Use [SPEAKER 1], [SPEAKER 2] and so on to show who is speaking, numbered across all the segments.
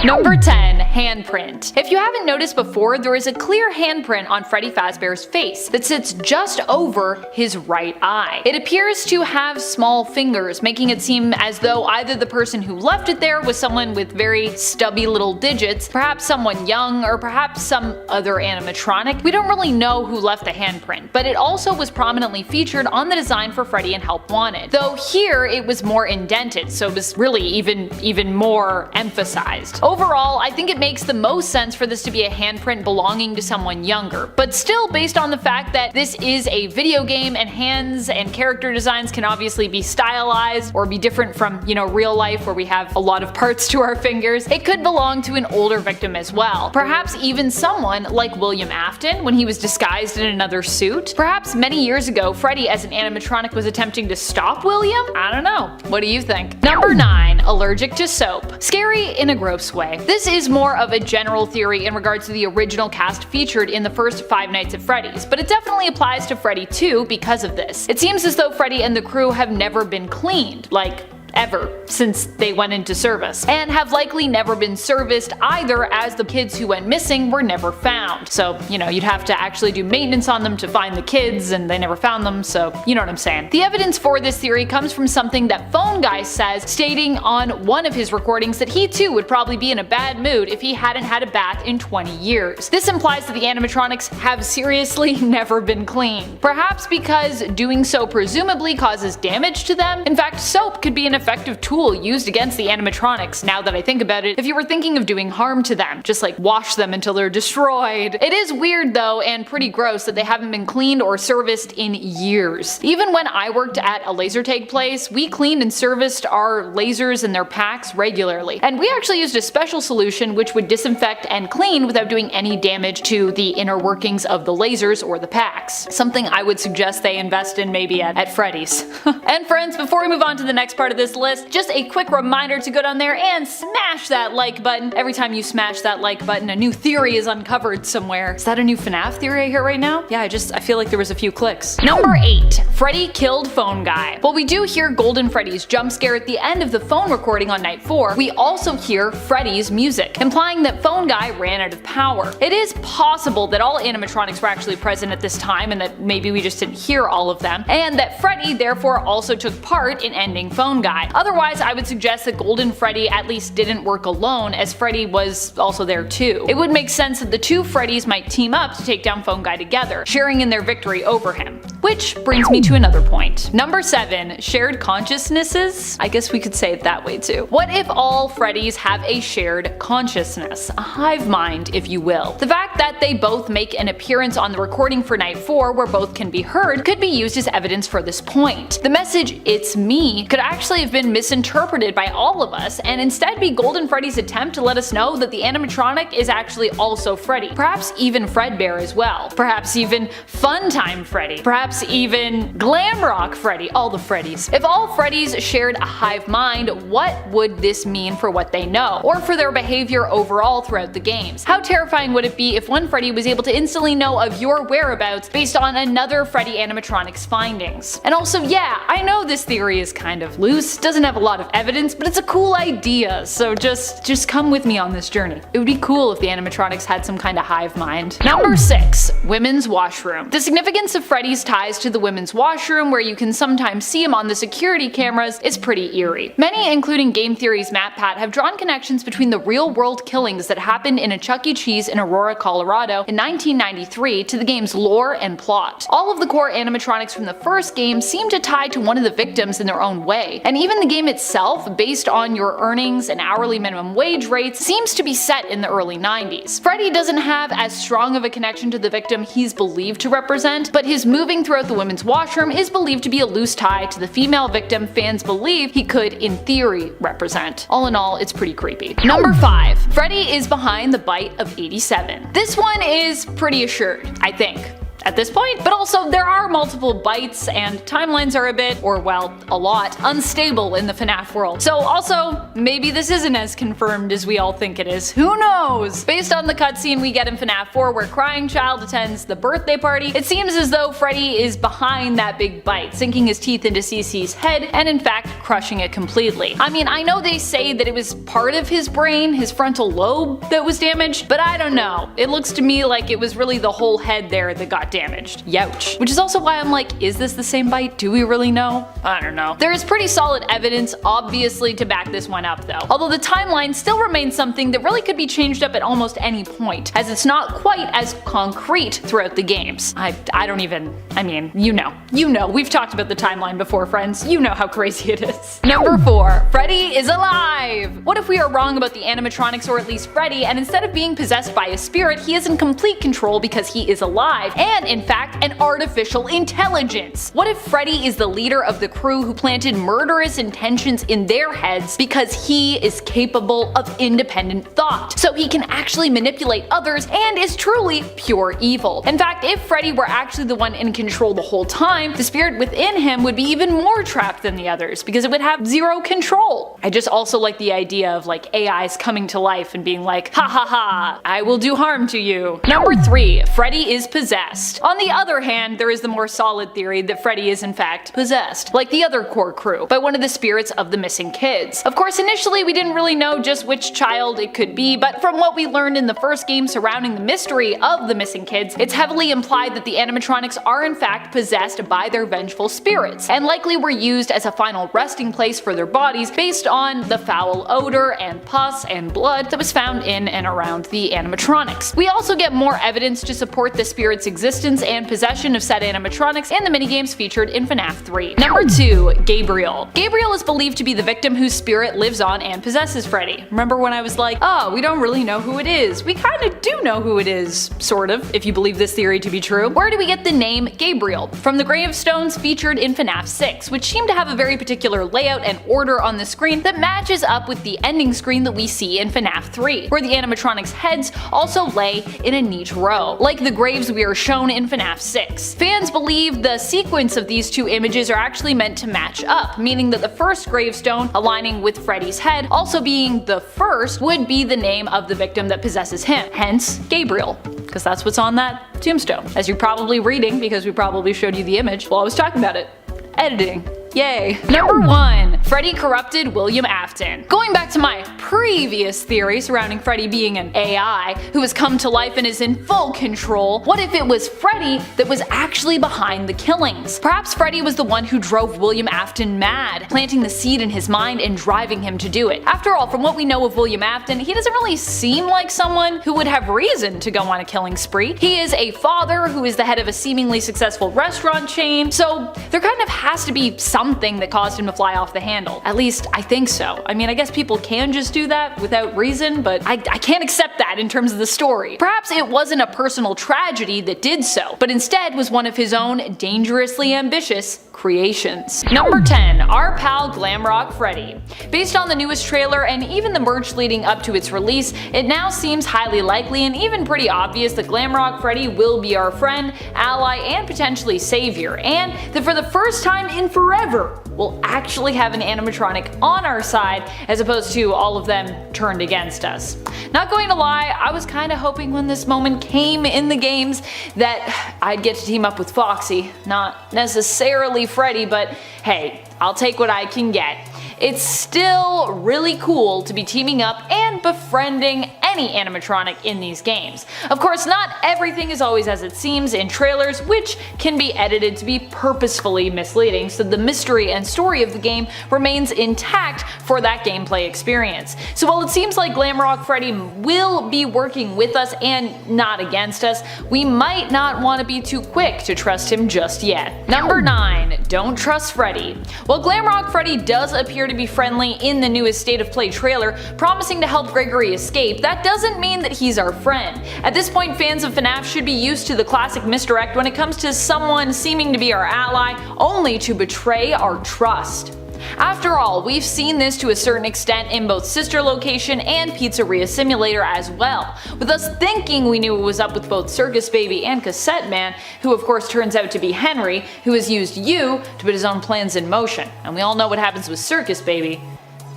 [SPEAKER 1] Number 10. Handprint. If you haven't noticed before, there is a clear handprint on Freddy Fazbear's face that sits just over his right eye. It appears to have small fingers, making it seem as though either the person who left it there was someone with very stubby little digits, perhaps someone young, or perhaps some other animatronic. We don't really know who left the handprint, but it also was prominently featured on the design for Freddy and Help Wanted, though here it was more indented, so it was really even more emphasized. Overall, I think it makes the most sense for this to be a handprint belonging to someone younger, but still based on the fact that this is a video game and hands and character designs can obviously be stylized or be different from, real life where we have a lot of parts to our fingers, it could belong to an older victim as well. Perhaps even someone like William Afton when he was disguised in another suit. Perhaps many years ago, Freddy as an animatronic was attempting to stop William? I don't know. What do you think? Number 9. Allergic to soap. Scary in a gross way. This is more of a general theory in regards to the original cast featured in the first Five Nights at Freddy's, but it definitely applies to Freddy too because of this. It seems as though Freddy and the crew have never been cleaned, like ever, since they went into service, and have likely never been serviced either, as the kids who went missing were never found. So, you'd have to actually do maintenance on them to find the kids, and they never found them, so you know what I'm saying. The evidence for this theory comes from something that Phone Guy says, stating on one of his recordings that he too would probably be in a bad mood if he hadn't had a bath in 20 years. This implies that the animatronics have seriously never been cleaned. Perhaps because doing so presumably causes damage to them. In fact, soap could be an effective tool used against the animatronics, now that I think about it, if you were thinking of doing harm to them. Just like wash them until they're destroyed. It is weird though, and pretty gross, that they haven't been cleaned or serviced in years. Even when I worked at a laser tag place, we cleaned and serviced our lasers and their packs regularly. And we actually used a special solution which would disinfect and clean without doing any damage to the inner workings of the lasers or the packs. Something I would suggest they invest in maybe at Freddy's. And friends, before we move on to the next part of this list, just a quick reminder to go down there and smash that like button. Every time you smash that like button, a new theory is uncovered somewhere. Is that a new FNAF theory I hear right now? Yeah, I feel like there was a few clicks. Number 8. Freddy killed Phone Guy. While we do hear Golden Freddy's jump scare at the end of the phone recording on night 4, we also hear Freddy's music, implying that Phone Guy ran out of power. It is possible that all animatronics were actually present at this time and that maybe we just didn't hear all of them, and that Freddy therefore also took part in ending Phone Guy. Otherwise, I would suggest that Golden Freddy at least didn't work alone, as Freddy was also there too. It would make sense that the two Freddys might team up to take down Phone Guy together, sharing in their victory over him. Which brings me to another point. Number 7. Shared consciousnesses? I guess we could say it that way too. What if all Freddys have a shared consciousness? A hive mind, if you will. The fact that they both make an appearance on the recording for night 4 where both can be heard could be used as evidence for this point. The message, "It's me," could actually have been misinterpreted by all of us and instead be Golden Freddy's attempt to let us know that the animatronic is actually also Freddy. Perhaps even Fredbear as well. Perhaps even Funtime Freddy. Perhaps even Glamrock Freddy. All the Freddys. If all Freddys shared a hive mind, what would this mean for what they know? Or for their behavior overall throughout the games? How terrifying would it be if one Freddy was able to instantly know of your whereabouts based on another Freddy animatronic's findings? And also, yeah, I know this theory is kind of loose, doesn't have a lot of evidence, but it's a cool idea, so just come with me on this journey. It would be cool if the animatronics had some kind of hive mind. Number 6. Women's washroom. The significance of Freddy's ties to the women's washroom, where you can sometimes see him on the security cameras, is pretty eerie. Many, including Game Theory's matpat, have drawn connections between the real-world killings that happened in a Chuck E. Cheese in Aurora, Colorado in 1993 to the game's lore and plot. All of the core animatronics from the first game seem to tie to one of the victims in their own way, and even the game itself, based on your earnings and hourly minimum wage rates, seems to be set in the early 90s. Freddy doesn't have as strong of a connection to the victim he's believed to represent, but his moving throughout the women's washroom is believed to be a loose tie to the female victim fans believe he could, in theory, represent. All in all, it's pretty creepy. Number 5. Freddy is behind the bite of 87. This one is pretty assured, I think. at this point. But also, there are multiple bites, and timelines are a bit, or well, a lot, unstable in the FNAF world. So also, maybe this isn't as confirmed as we all think it is. Who knows? Based on the cutscene we get in FNAF 4 where Crying Child attends the birthday party, it seems as though Freddy is behind that big bite, sinking his teeth into CC's head and in fact crushing it completely. I mean, I know they say that it was part of his brain, his frontal lobe, that was damaged, but I don't know. It looks to me like it was really the whole head there that got damaged. Youch. Which is also why I'm like, is this the same bite? Do we really know? I don't know. There is pretty solid evidence, obviously, to back this one up though. Although the timeline still remains something that really could be changed up at almost any point, as it's not quite as concrete throughout the games. I don't even, I mean, you know, we've talked about the timeline before, friends. You know how crazy it is. Number 4, Freddy is alive! What if we are wrong about the animatronics, or at least Freddy, and instead of being possessed by a spirit, he is in complete control because he is alive, and in fact, an artificial intelligence? What if Freddy is the leader of the crew who planted murderous intentions in their heads because he is capable of independent thought, so he can actually manipulate others and is truly pure evil? In fact, if Freddy were actually the one in control the whole time, the spirit within him would be even more trapped than the others because it would have zero control. I just also like the idea of like AIs coming to life and being like, ha ha ha, I will do harm to you. Number 3, Freddy is possessed. On the other hand, there is the more solid theory that Freddy is in fact possessed, like the other core crew, by one of the spirits of the missing kids. Of course, initially we didn't really know just which child it could be, but from what we learned in the first game surrounding the mystery of the missing kids, it's heavily implied that the animatronics are in fact possessed by their vengeful spirits, and likely were used as a final resting place for their bodies based on the foul odor and pus and blood that was found in and around the animatronics. We also get more evidence to support the spirit's existence and possession of said animatronics in the minigames featured in FNAF 3. Number 2, Gabriel. Gabriel is believed to be the victim whose spirit lives on and possesses Freddy. Remember when I was like, oh, we don't really know who it is? We kinda do know who it is, sort of, if you believe this theory to be true. Where do we get the name Gabriel? From the gravestones featured in FNAF 6, which seem to have a very particular layout and order on the screen that matches up with the ending screen that we see in FNAF 3, where the animatronics' heads also lay in a neat row, like the graves we are shown in FNAF 6. Fans believe the sequence of these two images are actually meant to match up, meaning that the first gravestone aligning with Freddy's head, also being the first, would be the name of the victim that possesses him, hence Gabriel, because that's what's on that tombstone, as you're probably reading because we probably showed you the image while I was talking about it. Editing. Yay. Number 1, Freddy corrupted William Afton. Going back to my previous theory surrounding Freddy being an AI who has come to life and is in full control, what if it was Freddy that was actually behind the killings? Perhaps Freddy was the one who drove William Afton mad, planting the seed in his mind and driving him to do it. After all, from what we know of William Afton, he doesn't really seem like someone who would have reason to go on a killing spree. He is a father who is the head of a seemingly successful restaurant chain, so there kind of has to be something that caused him to fly off the handle. At least, I think so. I mean, I guess people can just do that without reason, but I can't accept that in terms of the story. Perhaps it wasn't a personal tragedy that did so, but instead was one of his own dangerously ambitious creations. Number 10, our pal Glamrock Freddy. Based on the newest trailer and even the merch leading up to its release, it now seems highly likely and even pretty obvious that Glamrock Freddy will be our friend, ally, and potentially savior, and that for the first time in forever, we'll actually have an animatronic on our side as opposed to all of them turned against us. Not going to lie, I was kinda hoping when this moment came in the games that I'd get to team up with Foxy. Not necessarily Freddy, but hey, I'll take what I can get. It's still really cool to be teaming up and befriending any animatronic in these games. Of course, not everything is always as it seems in trailers, which can be edited to be purposefully misleading so the mystery and story of the game remains intact for that gameplay experience. So while it seems like Glamrock Freddy will be working with us and not against us, we might not want to be too quick to trust him just yet. Number 9, don't trust Freddy. While Glamrock Freddy does appear to be friendly in the newest State of Play trailer, promising to help Gregory escape, that doesn't mean that he's our friend. At this point, fans of FNAF should be used to the classic misdirect when it comes to someone seeming to be our ally, only to betray our trust. After all, we've seen this to a certain extent in both Sister Location and Pizzeria Simulator as well, with us thinking we knew what was up with both Circus Baby and Cassette Man, who of course turns out to be Henry, who has used you to put his own plans in motion. And we all know what happens with Circus Baby.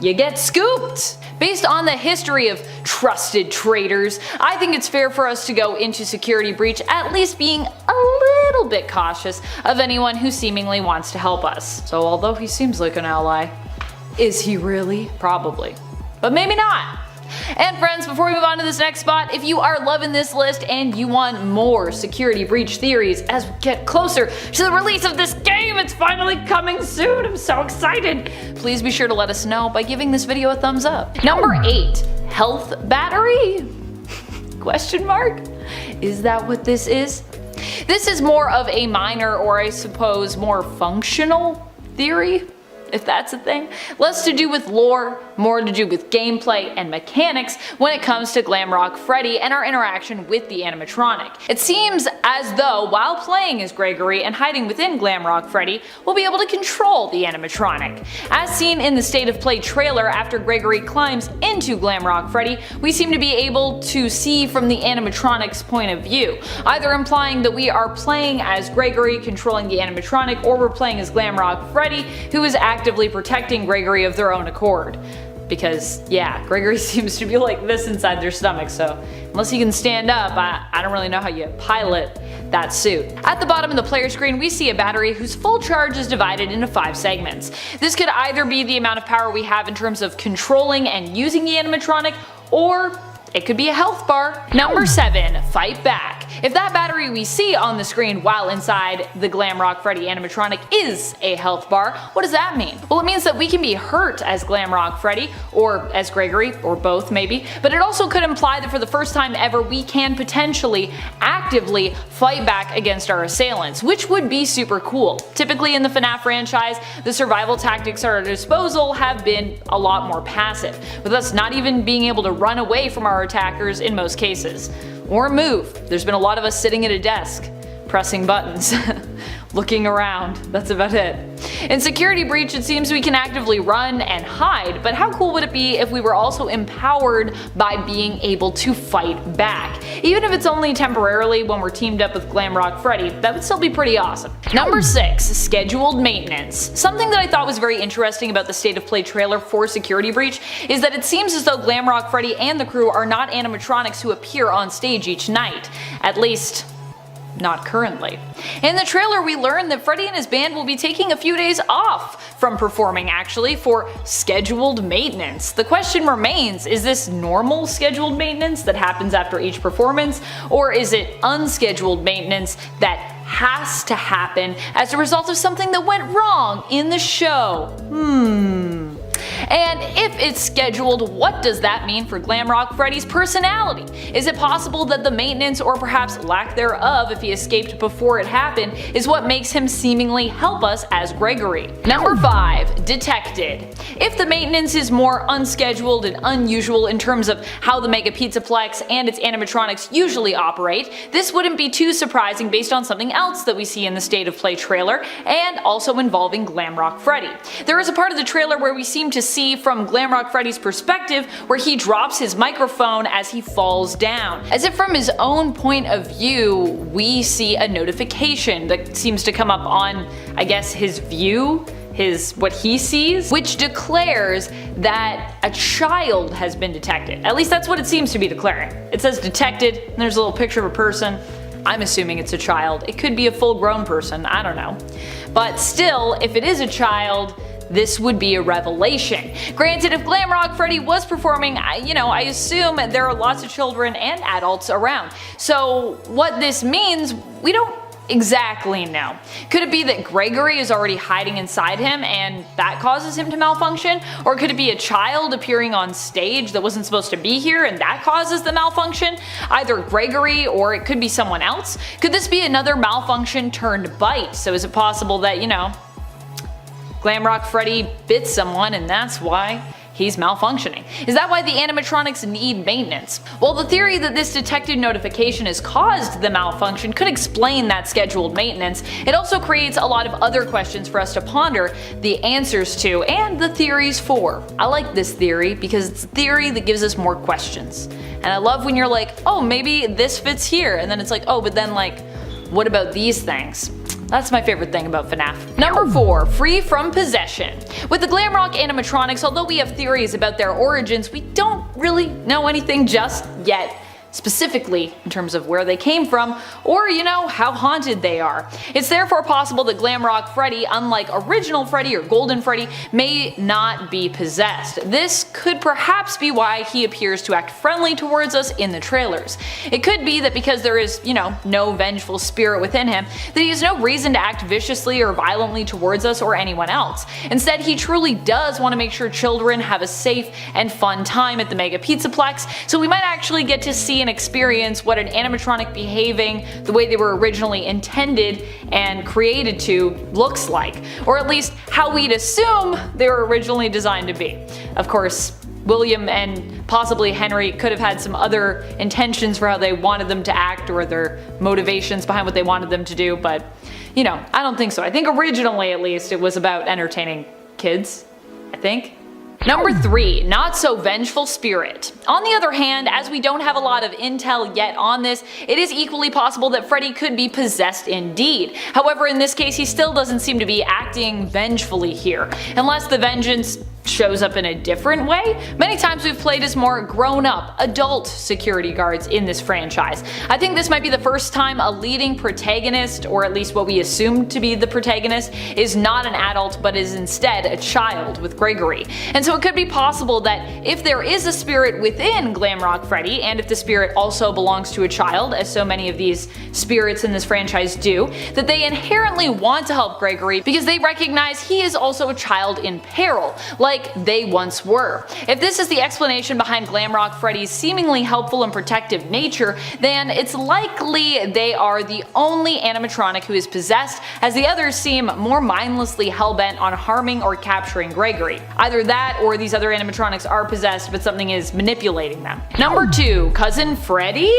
[SPEAKER 1] You get scooped! Based on the history of trusted traitors, I think it's fair for us to go into Security Breach at least being a little bit cautious of anyone who seemingly wants to help us. So although he seems like an ally, is he really? Probably. But maybe not. And friends, before we move on to this next spot, if you are loving this list and you want more Security Breach theories as we get closer to the release of this game, it's finally coming soon, I'm so excited! Please be sure to let us know by giving this video a thumbs up. Number 8. Health battery? Question mark? Is that what this is? This is more of a minor, or I suppose more functional theory, if that's a thing. Less to do with lore, more to do with gameplay and mechanics when it comes to Glamrock Freddy and our interaction with the animatronic. It seems as though while playing as Gregory and hiding within Glamrock Freddy, we'll be able to control the animatronic. As seen in the State of Play trailer, after Gregory climbs into Glamrock Freddy, we seem to be able to see from the animatronic's point of view, either implying that we are playing as Gregory controlling the animatronic, or we're playing as Glamrock Freddy, who is actively protecting Gregory of their own accord. Because, yeah, Gregory seems to be like this inside their stomach, so unless he can stand up, I don't really know how you pilot that suit. At the bottom of the player screen, we see a battery whose full charge is divided into 5 segments. This could either be the amount of power we have in terms of controlling and using the animatronic, or it could be a health bar. Number 7. Fight back. If that battery we see on the screen while inside the Glamrock Freddy animatronic is a health bar, what does that mean? Well, it means that we can be hurt as Glamrock Freddy, or as Gregory, or both maybe, but it also could imply that for the first time ever we can potentially actively fight back against our assailants, which would be super cool. Typically in the FNAF franchise, the survival tactics at our disposal have been a lot more passive, with us not even being able to run away from our attackers in most cases. Or move. There's been a lot of us sitting at a desk, pressing buttons, looking around, that's about it. In Security Breach, it seems we can actively run and hide, but how cool would it be if we were also empowered by being able to fight back? Even if it's only temporarily when we're teamed up with Glamrock Freddy, that would still be pretty awesome. Number 6. Scheduled maintenance. Something that I thought was very interesting about the State of Play trailer for Security Breach is that it seems as though Glamrock Freddy and the crew are not animatronics who appear on stage each night. At least, not currently. In the trailer we learn that Freddy and his band will be taking a few days off from performing actually for scheduled maintenance. The question remains, is this normal scheduled maintenance that happens after each performance, or is it unscheduled maintenance that has to happen as a result of something that went wrong in the show? And if it's scheduled, what does that mean for Glamrock Freddy's personality? Is it possible that the maintenance, or perhaps lack thereof if he escaped before it happened, is what makes him seemingly help us as Gregory? Number 5. Detected. If the maintenance is more unscheduled and unusual in terms of how the Mega Pizzaplex and its animatronics usually operate, this wouldn't be too surprising based on something else that we see in the State of Play trailer, and also involving Glamrock Freddy. There is a part of the trailer where we seem to see from Glamrock Freddy's perspective where he drops his microphone as he falls down. As if from his own point of view, we see a notification that seems to come up on, I guess, his view, what he sees, which declares that a child has been detected. At least that's what it seems to be declaring. It says detected, and there's a little picture of a person. I'm assuming it's a child. It could be a full-grown person, I don't know. But still, if it is a child, this would be a revelation. Granted, if Glamrock Freddy was performing, I assume there are lots of children and adults around. So what this means, we don't exactly know. Could it be that Gregory is already hiding inside him and that causes him to malfunction? Or could it be a child appearing on stage that wasn't supposed to be here and that causes the malfunction? Either Gregory or it could be someone else. Could this be another malfunction turned bite? So is it possible that, Glamrock Freddy bit someone and that's why he's malfunctioning. Is that why the animatronics need maintenance? Well, the theory that this detected notification has caused the malfunction could explain that scheduled maintenance. It also creates a lot of other questions for us to ponder the answers to and the theories for. I like this theory because it's a theory that gives us more questions. And I love when you're like, oh, maybe this fits here, and then it's like, oh, but then like, what about these things? That's my favorite thing about FNAF. Number 4. Free from possession. With the Glamrock animatronics, although we have theories about their origins, we don't really know anything just yet. Specifically in terms of where they came from, or how haunted they are. It's therefore possible that Glamrock Freddy, unlike original Freddy or Golden Freddy, may not be possessed. This could perhaps be why he appears to act friendly towards us in the trailers. It could be that because there is, no vengeful spirit within him, that he has no reason to act viciously or violently towards us or anyone else. Instead, he truly does want to make sure children have a safe and fun time at the Mega Pizzaplex, so we might actually get to see and experience what an animatronic behaving the way they were originally intended and created to looks like, or at least how we'd assume they were originally designed to be. Of course, William and possibly Henry could have had some other intentions for how they wanted them to act or their motivations behind what they wanted them to do, but I don't think so. I think originally, at least, it was about entertaining kids, I think. Number 3. Not so vengeful spirit. On the other hand, as we don't have a lot of intel yet on this, it is equally possible that Freddy could be possessed indeed. However, in this case, he still doesn't seem to be acting vengefully here, unless the vengeance shows up in a different way. Many times we've played as more grown-up, adult security guards in this franchise. I think this might be the first time a leading protagonist, or at least what we assume to be the protagonist, is not an adult but is instead a child with Gregory. And so it could be possible that if there is a spirit within Glamrock Freddy, and if the spirit also belongs to a child, as so many of these spirits in this franchise do, that they inherently want to help Gregory because they recognize he is also a child in peril, like they once were. If this is the explanation behind Glamrock Freddy's seemingly helpful and protective nature, then it's likely they are the only animatronic who is possessed, as the others seem more mindlessly hellbent on harming or capturing Gregory. Either that or these other animatronics are possessed but something is manipulating them. Number 2. Cousin Freddy?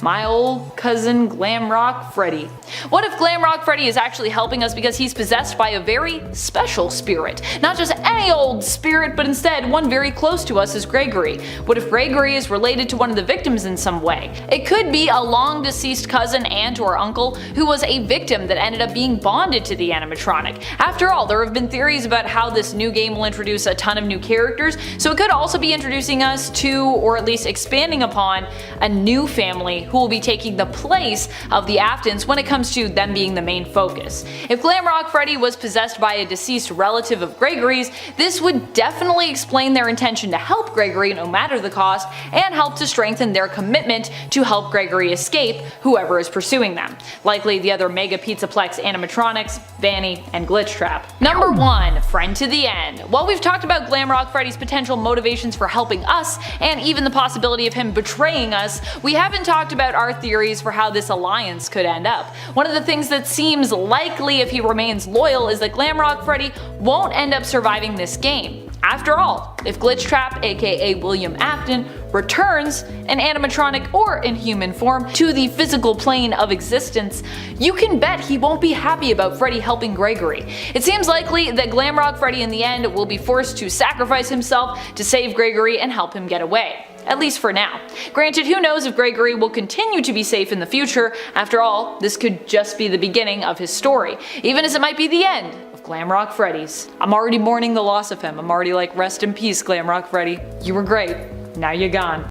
[SPEAKER 1] My old cousin Glamrock Freddy. What if Glamrock Freddy is actually helping us because he's possessed by a very special spirit? Not just any old spirit, but instead one very close to us as Gregory. What if Gregory is related to one of the victims in some way? It could be a long deceased cousin, aunt, or uncle who was a victim that ended up being bonded to the animatronic. After all, there have been theories about how this new game will introduce a ton of new characters, so it could also be introducing us to, or at least expanding upon, a new family who will be taking the place of the Aftons when it comes to them being the main focus. If Glamrock Freddy was possessed by a deceased relative of Gregory's, this would definitely explain their intention to help Gregory no matter the cost, and help to strengthen their commitment to help Gregory escape whoever is pursuing them. Likely the other Mega Pizzaplex animatronics, Vanny, and Glitchtrap. Number 1. Friend to the end. While we've talked about Glamrock Freddy's potential motivations for helping us, and even the possibility of him betraying us, we haven't talked about our theories for how this alliance could end up. One of the things that seems likely if he remains loyal is that Glamrock Freddy won't end up surviving this game. After all, if Glitchtrap, aka William Afton, returns, an animatronic or in human form, to the physical plane of existence, you can bet he won't be happy about Freddy helping Gregory. It seems likely that Glamrock Freddy in the end will be forced to sacrifice himself to save Gregory and help him get away. At least for now. Granted, who knows if Gregory will continue to be safe in the future. After all, this could just be the beginning of his story, even as it might be the end of Glamrock Freddy's. I'm already mourning the loss of him. I'm already like, rest in peace, Glamrock Freddy. You were great. Now you're gone.